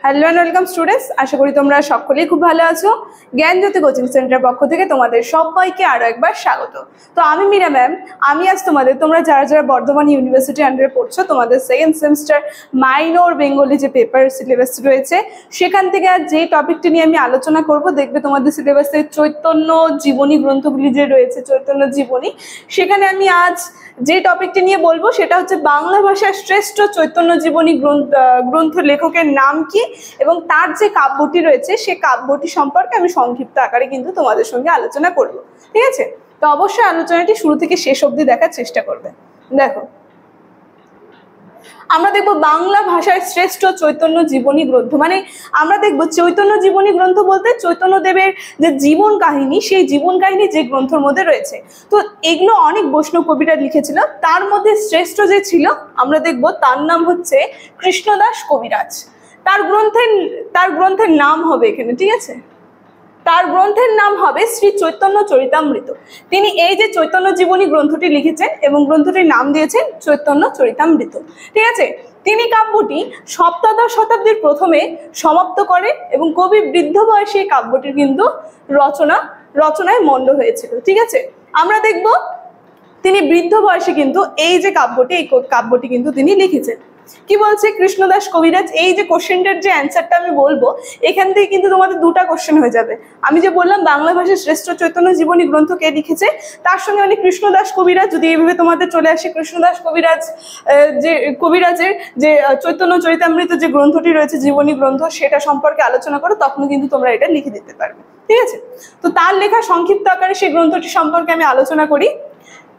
Hello and welcome students, আশা করি তোমরা সকলেই খুব ভালো আছো। জ্ঞানজ্যোতি কোচিং সেন্টারের পক্ষ থেকে তোমাদের সবাইকে আরও একবার স্বাগত। তো আমি মীরা ম্যাম, আমি আজ তোমরা যারা যারা বর্ধমান ইউনিভার্সিটি আন্ডারে পড়ছো, তোমাদের সেকেন্ড সেমিস্টার মাইনর বেঙ্গলি যে পেপার সিলেবাস রয়েছে সেখান থেকে আজ যে টপিকটি নিয়ে আমি আলোচনা করব, দেখবে তোমাদের সিলেবাসে চৈতন্য জীবনী গ্রন্থগুলি যে রয়েছে, চৈতন্য জীবনী, সেখানে আমি আজ যে টপিকটি নিয়ে বলবো সেটা হচ্ছে বাংলা ভাষার শ্রেষ্ঠ চৈতন্য জীবনী গ্রন্থ লেখকের নাম কি এবং তার যে কাব্যটি রয়েছে সেই কাব্যটি সম্পর্কে আমি সংক্ষিপ্ত আকারে কিন্তু তোমাদের সঙ্গে আলোচনা করব। ঠিক আছে, তো অবশ্যই আলোচনাটি শুরু থেকে শেষ অবধি দেখার চেষ্টা করবে। দেখো, আমরা দেখবো বাংলা ভাষার শ্রেষ্ঠ চৈতন্য জীবনী গ্রন্থ, মানে আমরা দেখবো চৈতন্য জীবনী গ্রন্থ বলতে চৈতন্যদেবের যে জীবন কাহিনী, সেই জীবন কাহিনী যে গ্রন্থের মধ্যে রয়েছে। তো এগুলো অনেক বৈষ্ণব কবিরা লিখেছিল, তার মধ্যে শ্রেষ্ঠ যে ছিল আমরা দেখবো তার নাম হচ্ছে কৃষ্ণদাস কবিরাজ। তার গ্রন্থের নাম হবে এখানে, ঠিক আছে, তার গ্রন্থের নাম হবে শ্রী চৈতন্য চরিতামৃত। তিনি এই যে চৈতন্য জীবনী গ্রন্থটি লিখেছেন এবং গ্রন্থটির নাম দিয়েছেন চৈতন্য চরিতামৃত। ঠিক আছে, তিনি কাব্যটি সপ্তদশ শতাব্দীর প্রথমে সমাপ্ত করেন এবং কবি বৃদ্ধ বয়সে এই কাব্যটির কিন্তু রচনায় মন্ড হয়েছিল। ঠিক আছে, আমরা দেখব তিনি বৃদ্ধ বয়সে কিন্তু এই যে কাব্যটি কিন্তু তিনি লিখেছেন। কি বলছে কৃষ্ণদাস কবিরাজ, এই যে কোশ্চেনটার যে অ্যান্সারটা আমি বলবো, এখান থেকে কিন্তু তোমাদের দুটা কোশ্চেন হয়ে যাবে। আমি যে বললাম বাংলা ভাষার শ্রেষ্ঠ চৈতন্য জীবনী গ্রন্থ কে লিখেছে, তার সঙ্গে মানে কৃষ্ণদাস কবিরাজ, যদি এইভাবে তোমাদের চলে আসে কৃষ্ণদাস কবিরাজের যে চৈতন্য চরিতামৃত যে গ্রন্থটি রয়েছে জীবনী গ্রন্থ, সেটা সম্পর্কে আলোচনা করো, তখন কিন্তু তোমরা এটা লিখে দিতে পারবে। ঠিক আছে, তো তার লেখা সংক্ষিপ্ত আকারে সেই গ্রন্থটি সম্পর্কে আমি আলোচনা করি।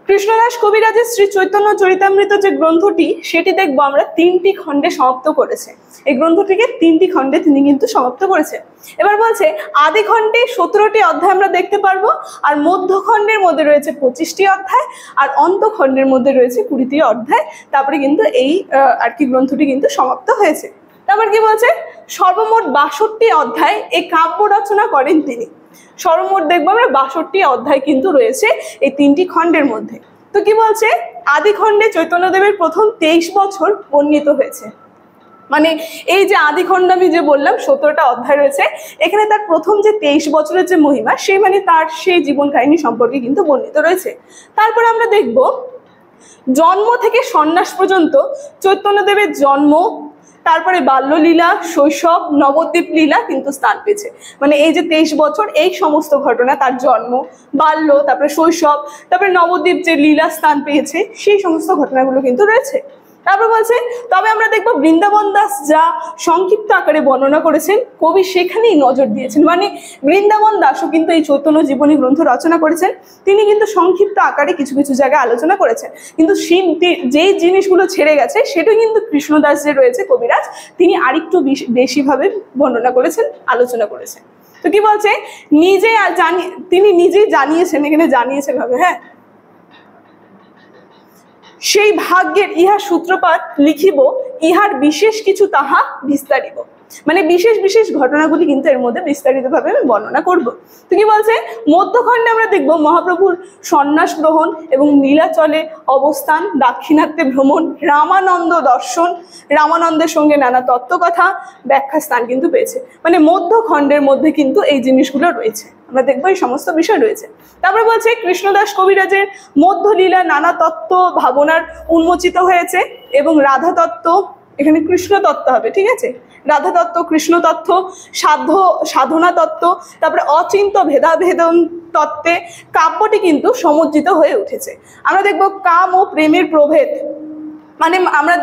কৃষ্ণদাস কবিরাজের শ্রী চৈতন্য চরিতামৃত যে গ্রন্থটি, সেটি দেখবো আমরা 3টি খণ্ডে সমাপ্ত করেছে। এই গ্রন্থটিকে 3টি খণ্ডে তিনি কিন্তু সমাপ্ত করেছে। এবার বলছে আদি খণ্ডে 17টি অধ্যায় আমরা দেখতে পারবো, আর মধ্যখণ্ডের মধ্যে রয়েছে 25টি অধ্যায়, আর অন্তখণ্ডের মধ্যে রয়েছে 20টি অধ্যায়। তারপরে কিন্তু এই গ্রন্থটি কিন্তু সমাপ্ত হয়েছে। তারপর কি বলছে, সর্বমোট 62টি অধ্যায় এই কাব্য রচনা করেন তিনি। সর্বমোট দেখবো আমরা 62টি অধ্যায় কিন্তু রয়েছে এই 3টি খণ্ডের মধ্যে। তো কি বলছে, আদি খণ্ডে চৈতন্যদেবের প্রথম 23 বছর বর্ণিত হয়েছে। মানে এই যে আদি খণ্ড আমি যে বললাম 17টা অধ্যায় রয়েছে, এখানে তার প্রথম যে 23 বছরের যে মহিমা, সেই মানে তার সেই জীবন কাহিনী সম্পর্কে কিন্তু বর্ণিত রয়েছে। তারপরে আমরা দেখব জন্ম থেকে সন্ন্যাস পর্যন্ত চৈতন্যদেবের জন্ম, তারপরে বাল্যলীলা, শৈশব, নবদ্বীপ লীলা কিন্তু স্থান পেয়েছে। মানে এই যে 23 বছর, এই সমস্ত ঘটনা, তার জন্ম, বাল্য, তারপরে শৈশব, তারপরে নবদ্বীপ যে লীলা স্থান পেয়েছে, সেই সমস্ত ঘটনাগুলো কিন্তু রয়েছে। তারপর বলছে, তবে আমরা দেখবো বৃন্দাবন দাস যা সংক্ষিপ্ত আকারে বর্ণনা করেছেন, কবি সেখানেই নজর দিয়েছেন। মানে বৃন্দাবন দাসও কিন্তু এই চৈতন্য জীবনী গ্রন্থ রচনা করেছেন, তিনি কিন্তু সংক্ষিপ্ত আকারে কিছু কিছু জায়গায় আলোচনা করেছেন, কিন্তু যেই জিনিসগুলো ছেড়ে গেছে সেটাই কিন্তু কৃষ্ণদাস যে রয়েছে কবিরাজ, তিনি আরেকটু বেশিভাবে বর্ণনা করেছেন, আলোচনা করেছেন। তো কি বলছে, তিনি নিজেই জানিয়েছেন, এখানে জানিয়েছেন হবে, হ্যাঁ, সেই ভাগ্যের ইহা সূত্রপাত লিখিব, ইহার বিশেষ কিছু তাহা বিস্তারিত। মানে বিশেষ বিশেষ ঘটনাগুলি কিন্তু এর মধ্যে বিস্তারিতভাবে আমি বর্ণনা করব। তো কি বলছে, মধ্যখণ্ডে আমরা দেখব মহাপ্রভুর সন্ন্যাস গ্রহণ এবং নীলাচলে অবস্থান, দাক্ষিণাত্যে ভ্রমণ, রামানন্দ দর্শন, রামানন্দের সঙ্গে নানা তত্ত্বকথা, ব্যাখ্যা স্থান কিন্তু পেয়েছে। মানে মধ্যখণ্ডের মধ্যে কিন্তু এই জিনিসগুলো রয়েছে, আমরা দেখবো এই সমস্ত বিষয় রয়েছে। তারপরে বলছে কৃষ্ণদাস কবিরাজের মধ্যলীলা নানা তত্ত্ব ভাবনার উন্মোচিত হয়েছে এবং রাধা তত্ত্ব, এখানে কৃষ্ণ তত্ত্ব হবে, ঠিক আছে, রাধা তত্ত্ব, কৃষ্ণ তত্ত্ব, সাধনা তত্ত্ব, তারপরে অচিন্ত ভেদাভেদন তত্ত্বে কাব্যটি কিন্তু সমজ্জিত হয়ে উঠেছে। আমরা দেখবো কাম ও প্রেমের প্রভেদ, মানে আমরা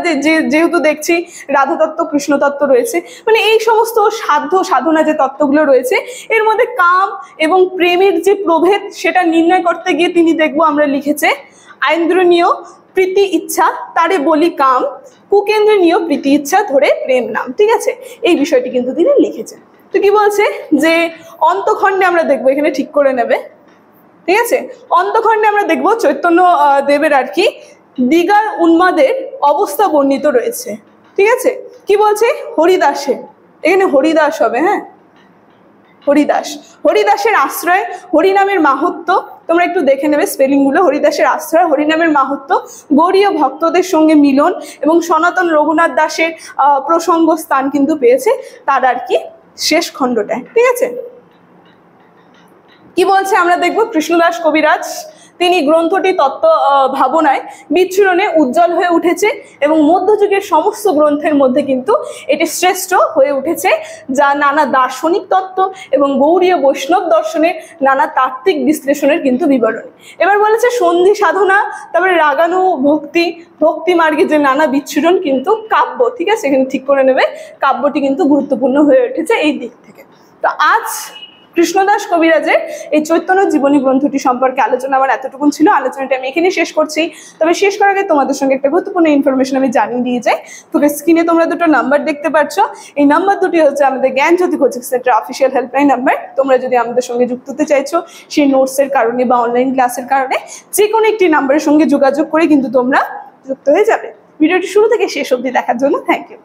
যেহেতু দেখছি রাধা তত্ত্ব, কৃষ্ণ তত্ত্ব রয়েছে, মানে এই সমস্ত সাধনা যে তত্ত্বগুলো রয়েছে, এর মধ্যে কাম এবং প্রেমের যে প্রভেদ সেটা নির্ণয় করতে গিয়ে তিনি দেখবো আমরা লিখেছে, আইন্দ্রনীয় প্রীতি ইচ্ছা তারে বলি কাম, কুকেন্দ্রনীয় প্রীতি ইচ্ছা ধরে প্রেম নাম। ঠিক আছে, এই বিষয়টি কিন্তু তিনি লিখেছেন। তো কি বলছে যে অন্তখণ্ডে আমরা দেখবো, এখানে ঠিক করে নেবে, ঠিক আছে, অন্তখণ্ডে আমরা দেখবো চৈতন্য দেবের দিগার উন্মাদের অবস্থা বর্ণিত রয়েছে। ঠিক আছে, কি বলছে, হরিদাসের, এখানে হরিদাস হবে, হ্যাঁ, হরিদাস। হরিদাসের আশ্রয়, হরিনামের মাহাত্ম্য তোমরা একটু দেখে নেবে স্পেলিংগুলো। হরিদাসের আশ্রয়, হরিনামের মাহাত্ম্য, গৌড়ীয় ভক্তদের সঙ্গে মিলন এবং সনাতন রঘুনাথ দাসের প্রসঙ্গ স্থান কিন্তু পেয়েছে তার আর কি শেষ খণ্ডটায়। ঠিক আছে, কি বলছে আমরা দেখব। কৃষ্ণদাস কবিরাজ তিনি গ্রন্থটি তত্ত্ব ভাবনায় বিচ্ছুরণে উজ্জ্বল হয়ে উঠেছে এবং মধ্যযুগের সমস্ত গ্রন্থের মধ্যে কিন্তু এটি শ্রেষ্ঠ হয়ে উঠেছে, যা নানা দার্শনিক তত্ত্ব এবং গৌড়ীয় বৈষ্ণব দর্শনের নানা তাত্ত্বিক বিশ্লেষণের কিন্তু বিবরণী। এবার বলেছে সন্ধি সাধনা, তারপরে রাগানু ভক্তি, ভক্তি মার্গে যে নানা বিচ্ছুরণ কিন্তু কাব্য। ঠিক আছে, এখানে ঠিক করে নেবে, কাব্যটি কিন্তু গুরুত্বপূর্ণ হয়ে উঠেছে এই দিক থেকে। তো আজ কৃষ্ণদাস কবিরাজের এই চৈতন্য জীবনী গ্রন্থটি সম্পর্কে আলোচনা আমার এতটুকুন ছিল। আলোচনাটা আমি এখানে শেষ করছি। তবে শেষ করার আগে তোমাদের সঙ্গে একটা গুরুত্বপূর্ণ ইনফরমেশন আমি জানিয়ে দিয়ে যাই। তোকে স্ক্রিনে তোমরা দুটো নাম্বার দেখতে পাচ্ছ, এই নাম্বার দুটি হচ্ছে আমাদের Gyanjyoti coaching centre official helpline number. তোমরা যদি আমাদের সঙ্গে যুক্ত হতে চাইছো সেই নোটসের কারণে বা অনলাইন ক্লাসের কারণে, যে কোনো একটি নাম্বারের সঙ্গে যোগাযোগ করে কিন্তু তোমরা যুক্ত হয়ে যাবে। ভিডিওটি শুরু থেকে শেষ অবধি দেখার জন্য থ্যাংক ইউ।